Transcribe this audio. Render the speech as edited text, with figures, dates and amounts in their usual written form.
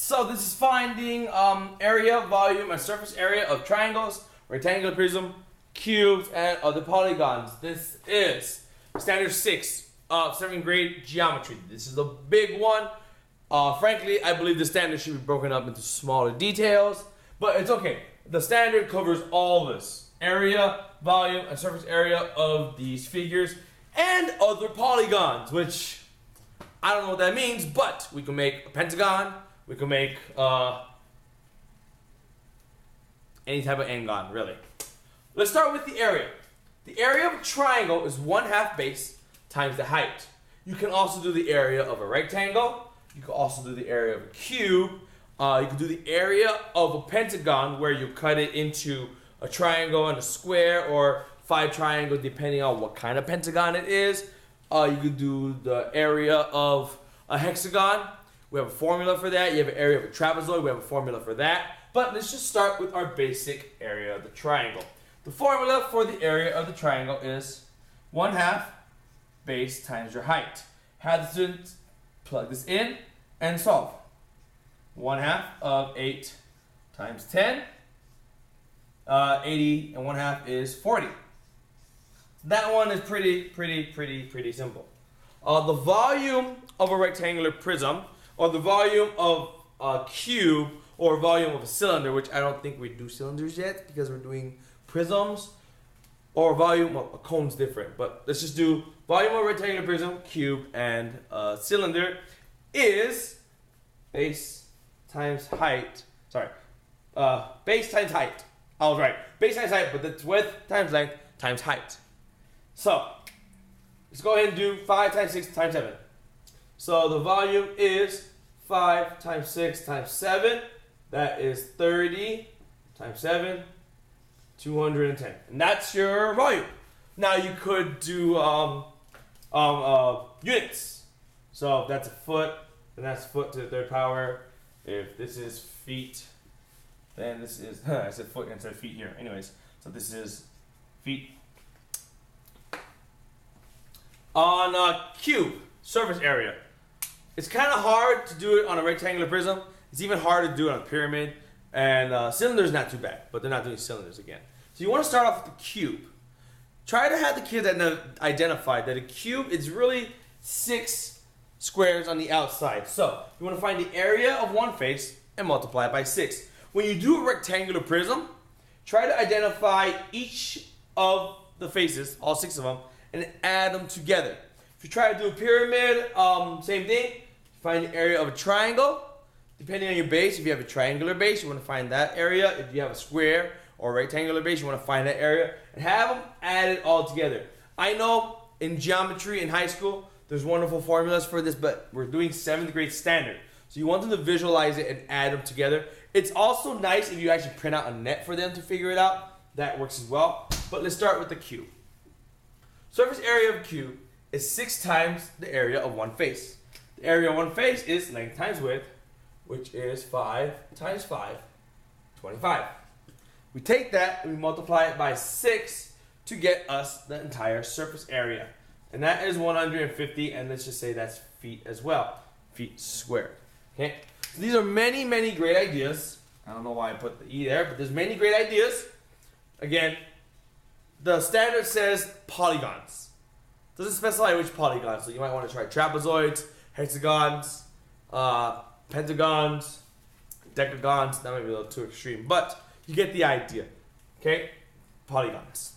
So this is finding area, volume, and surface area of triangles, rectangular prism, cubes, and other polygons. This is standard 6 of 7th grade geometry. This is the big one. Frankly, I believe the standard should be broken up into smaller details, but it's okay. The standard covers all this. Area, volume, and surface area of these figures, and other polygons, which I don't know what that means, but we can make a pentagon, we can make any type of n-gon, really. Let's start with the area. The area of a triangle is 1/2 base times the height. You can also do the area of a rectangle. You can also do the area of a cube. You can do the area of a pentagon, where you cut it into a triangle and a square, or 5 triangles, depending on what kind of pentagon it is. You could do the area of a hexagon. We have a formula for that. You have an area of a trapezoid. We have a formula for that. But let's just start with our basic area of the triangle. The formula for the area of the triangle is 1/2 base times your height. Have the students plug this in and solve. 1/2 of 8 times 10. 80 and 1/2 is 40. That one is pretty simple. The volume of a rectangular prism, or the volume of a cube, or volume of a cylinder, which I don't think we do cylinders yet because we're doing prisms, or volume, well, a cone's different, but let's just do volume of a rectangular prism, cube, and cylinder is base times height. Sorry, base times height. I was right. Base times height, but that's width times length times height. So, let's go ahead and do 5 times 6 times 7. So the volume is 5 times 6 times 7. That is 30 times 7, 210. And that's your volume. Now you could do units. So if that's a foot, then that's foot to the 3rd power. If this is feet, then this is, I said foot instead of feet here. Anyways, so this is feet. On a cube, surface area. It's kind of hard to do it on a rectangular prism. It's even harder to do it on a pyramid. And cylinder's not too bad, but they're not doing cylinders again. So you want to start off with the cube. Try to have the kids identify that a cube is really 6 squares on the outside. So you want to find the area of one face and multiply it by 6. When you do a rectangular prism, try to identify each of the faces, all 6 of them, and add them together. If you try to do a pyramid, same thing. Find the area of a triangle. Depending on your base, if you have a triangular base, you want to find that area. If you have a square or rectangular base, you want to find that area and have them added all together. I know in geometry in high school, there's wonderful formulas for this, but we're doing 7th grade standard. So you want them to visualize it and add them together. It's also nice if you actually print out a net for them to figure it out. That works as well. But let's start with the cube. Surface area of a cube is 6 times the area of one face. The area of one face is length times width, which is 5 times 5, 25. We take that and we multiply it by 6 to get us the entire surface area. And that is 150, and let's just say that's feet as well. Feet squared. Okay? So these are many great ideas. I don't know why I put the E there, but there's many great ideas. Again, the standard says polygons. Doesn't specify which polygons, so you might want to try trapezoids, hexagons, pentagons, decagons. That might be a little too extreme, but you get the idea. Okay? Polygons.